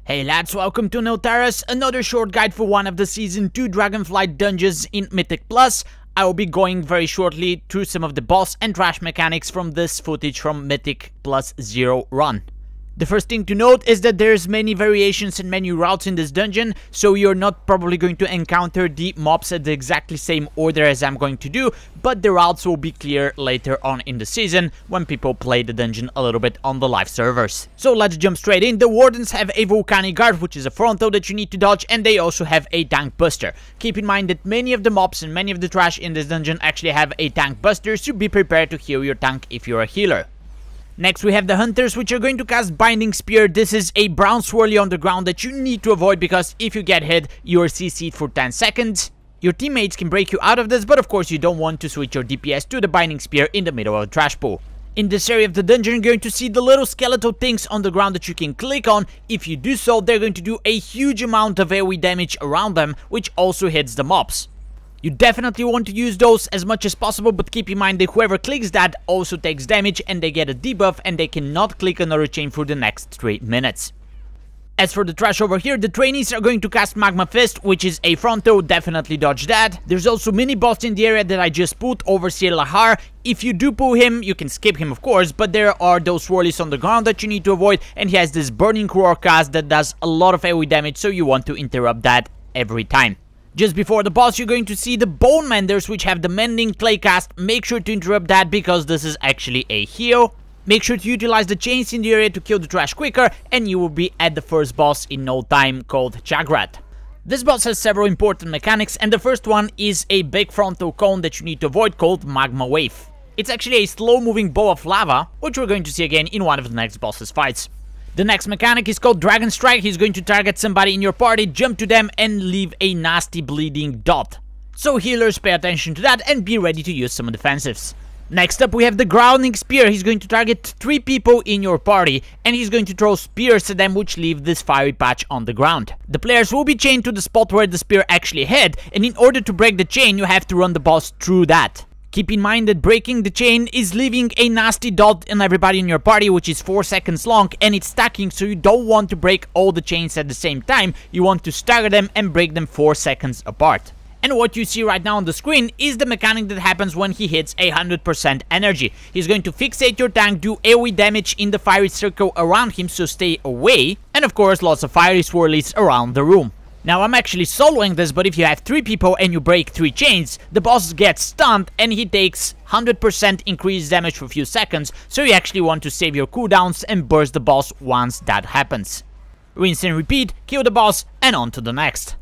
Hey lads, welcome to Neltharus, another short guide for one of the Season 2 Dragonflight dungeons in Mythic Plus. I will be going very shortly through some of the boss and trash mechanics from this footage from Mythic Plus 0 run. The first thing to note is that there's many variations and many routes in this dungeon, so you're not probably going to encounter the mobs at the exactly same order as I'm going to do, but the routes will be clear later on in the season when people play the dungeon a little bit on the live servers. So let's jump straight in. The wardens have a volcanic guard, which is a frontal that you need to dodge, and they also have a tank buster. Keep in mind that many of the mobs and many of the trash in this dungeon actually have a tank buster, so be prepared to heal your tank if you're a healer. Next we have the hunters, which are going to cast Binding Spear. This is a brown swirly on the ground that you need to avoid because if you get hit, you are CC'd for 10 seconds. Your teammates can break you out of this, but of course you don't want to switch your DPS to the Binding Spear in the middle of a trash pool. In this area of the dungeon, you're going to see the little skeletal things on the ground that you can click on. If you do so, they're going to do a huge amount of AoE damage around them, which also hits the mobs. You definitely want to use those as much as possible, but keep in mind that whoever clicks that also takes damage and they get a debuff and they cannot click another chain for the next 3 minutes. As for the trash over here, the trainees are going to cast Magma Fist, which is a frontal, definitely dodge that. There's also mini boss in the area that I just put, Overseer Lahar. If you do pull him, you can skip him of course, but there are those swirlies on the ground that you need to avoid, and he has this Burning Roar cast that does a lot of AoE damage, so you want to interrupt that every time. Just before the boss, you're going to see the Bone Menders, which have the Mending Clay cast. Make sure to interrupt that because this is actually a heal. Make sure to utilize the chains in the area to kill the trash quicker, and you will be at the first boss in no time, called Chagrat. This boss has several important mechanics, and the first one is a big frontal cone that you need to avoid called Magma Wave. It's actually a slow-moving ball of lava, which we're going to see again in one of the next boss's fights. The next mechanic is called Dragon Strike. He's going to target somebody in your party, jump to them, and leave a nasty bleeding dot. So healers, pay attention to that and be ready to use some defensives. Next up we have the Grounding Spear. He's going to target 3 people in your party, and he's going to throw spears at them which leave this fiery patch on the ground. The players will be chained to the spot where the spear actually hit, and in order to break the chain you have to run the boss through that. Keep in mind that breaking the chain is leaving a nasty dot on everybody in your party, which is 4 seconds long, and it's stacking, so you don't want to break all the chains at the same time. You want to stagger them and break them 4 seconds apart. And what you see right now on the screen is the mechanic that happens when he hits 100% energy. He's going to fixate your tank, do AoE damage in the fiery circle around him, so stay away, and of course lots of fiery swirlies around the room. Now I'm actually soloing this, but if you have 3 people and you break 3 chains, the boss gets stunned and he takes 100% increased damage for a few seconds, so you actually want to save your cooldowns and burst the boss once that happens. Rinse and repeat, kill the boss, and on to the next.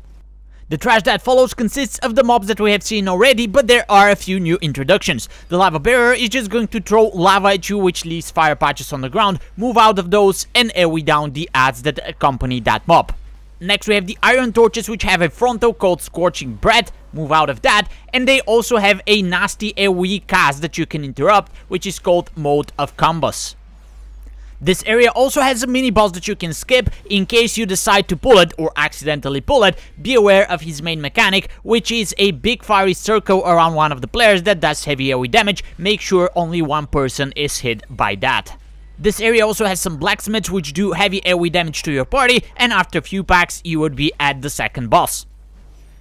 The trash that follows consists of the mobs that we have seen already, but there are a few new introductions. The Lava Bearer is just going to throw lava at you, which leaves fire patches on the ground. Move out of those and AoE down the adds that accompany that mob. Next we have the Iron Torches, which have a frontal called Scorching Breath. Move out of that, and they also have a nasty AoE cast that you can interrupt, which is called Mode of Combos. This area also has a mini boss that you can skip in case you decide to pull it or accidentally pull it. Be aware of his main mechanic, which is a big fiery circle around one of the players that does heavy AoE damage. Make sure only one person is hit by that. This area also has some blacksmiths which do heavy AoE damage to your party, and after a few packs you would be at the second boss.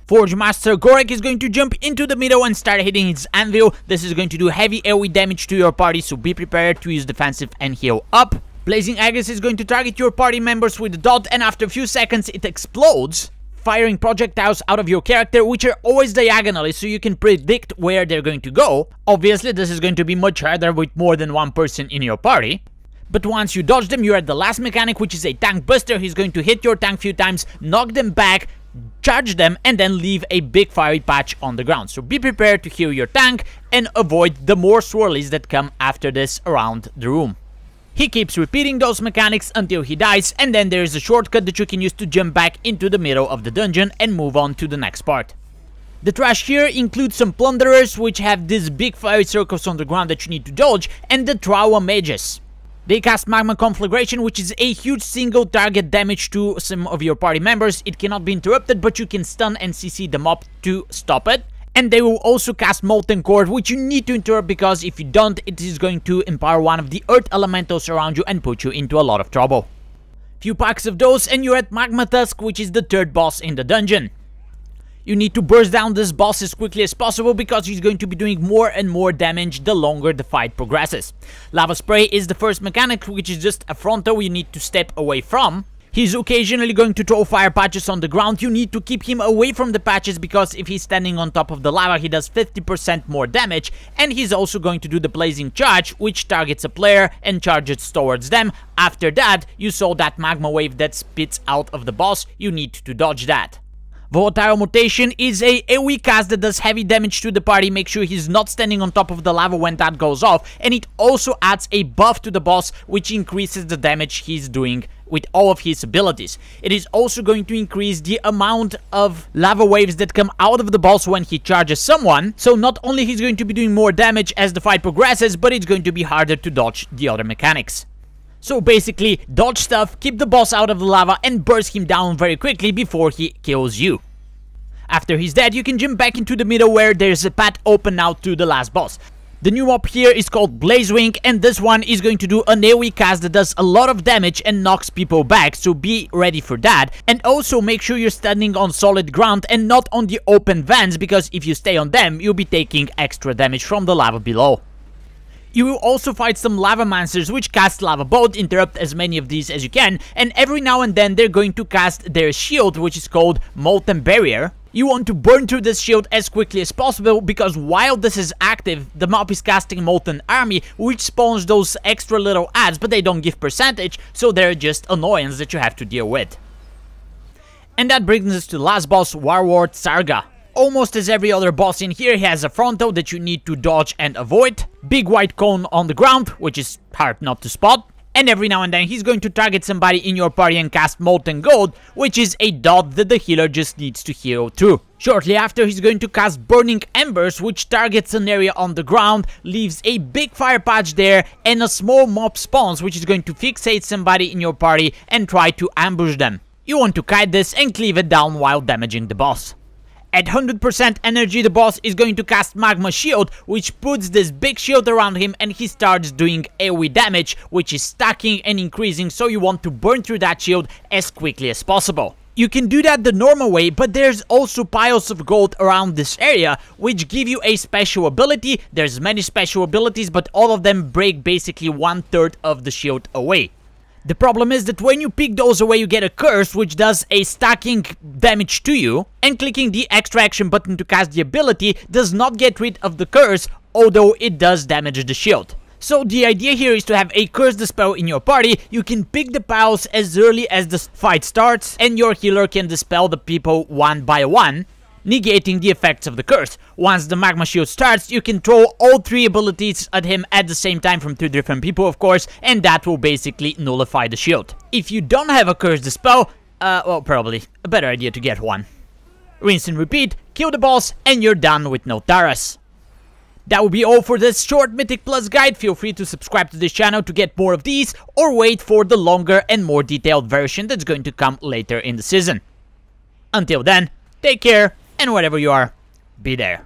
Forge Master Gorek is going to jump into the middle and start hitting his anvil. This is going to do heavy AoE damage to your party, so be prepared to use defensive and heal up. Blazing Aegis is going to target your party members with a dot, and after a few seconds it explodes, firing projectiles out of your character, which are always diagonally, so you can predict where they're going to go. Obviously this is going to be much harder with more than one person in your party. But once you dodge them, you're at the last mechanic, which is a Tank Buster. He's going to hit your tank a few times, knock them back, charge them, and then leave a big fiery patch on the ground. So be prepared to heal your tank and avoid the more swirlies that come after this around the room. He keeps repeating those mechanics until he dies, and then there is a shortcut that you can use to jump back into the middle of the dungeon and move on to the next part. The trash here includes some Plunderers, which have these big fiery circles on the ground that you need to dodge, and the Trawa Mages. They cast Magma Conflagration, which is a huge single target damage to some of your party members. It cannot be interrupted, but you can stun and CC the mob to stop it. And they will also cast Molten Core, which you need to interrupt because if you don't, it is going to empower one of the earth elementals around you and put you into a lot of trouble. Few packs of those and you're at Magma Tusk, which is the third boss in the dungeon. You need to burst down this boss as quickly as possible because he's going to be doing more and more damage the longer the fight progresses. Lava Spray is the first mechanic, which is just a frontal you need to step away from. He's occasionally going to throw fire patches on the ground. You need to keep him away from the patches because if he's standing on top of the lava, he does 50% more damage. And he's also going to do the Blazing Charge, which targets a player and charges towards them. After that, you saw that magma wave that spits out of the boss. You need to dodge that. Volatile Mutation is a AoE cast that does heavy damage to the party. Make sure he's not standing on top of the lava when that goes off. And it also adds a buff to the boss, which increases the damage he's doing with all of his abilities. It is also going to increase the amount of lava waves that come out of the boss when he charges someone. So not only he's going to be doing more damage as the fight progresses, but it's going to be harder to dodge the other mechanics. So basically, dodge stuff, keep the boss out of the lava and burst him down very quickly before he kills you. After he's dead, you can jump back into the middle where there's a path open out to the last boss. The new mob here is called Blazewing, and this one is going to do an AoE cast that does a lot of damage and knocks people back, so be ready for that. And also make sure you're standing on solid ground and not on the open vents, because if you stay on them, you'll be taking extra damage from the lava below. You will also fight some Lava Mancers which cast Lava Bolt. Interrupt as many of these as you can, and every now and then they're going to cast their shield, which is called Molten Barrier. You want to burn through this shield as quickly as possible, because while this is active, the mob is casting Molten Army, which spawns those extra little adds, but they don't give percentage, so they're just annoyance that you have to deal with. And that brings us to the last boss, Warlord Sarga. Almost as every other boss in here, he has a frontal that you need to dodge and avoid, big white cone on the ground, which is hard not to spot, and every now and then he's going to target somebody in your party and cast Molten Gold, which is a dot that the healer just needs to heal through. Shortly after, he's going to cast Burning Embers, which targets an area on the ground, leaves a big fire patch there, and a small mob spawns, which is going to fixate somebody in your party and try to ambush them. You want to kite this and cleave it down while damaging the boss. At 100% energy, the boss is going to cast Magma Shield, which puts this big shield around him and he starts doing AoE damage, which is stacking and increasing, so you want to burn through that shield as quickly as possible. You can do that the normal way, but there's also piles of gold around this area, which give you a special ability. There's many special abilities, but all of them break basically 1/3 of the shield away. The problem is that when you pick those away, you get a curse, which does a stacking damage to you, and clicking the extra action button to cast the ability does not get rid of the curse, although it does damage the shield. So the idea here is to have a curse dispel in your party. You can pick the piles as early as the fight starts, and your healer can dispel the people one by one, negating the effects of the curse. Once the Magma Shield starts, you can throw all 3 abilities at him at the same time from 2 different people, of course, and that will basically nullify the shield. If you don't have a curse dispel, well, probably a better idea to get one. Rinse and repeat, kill the boss, and you're done with Neltharus. That will be all for this short Mythic Plus guide. Feel free to subscribe to this channel to get more of these, or wait for the longer and more detailed version that's going to come later in the season. Until then, take care, and wherever you are, be there.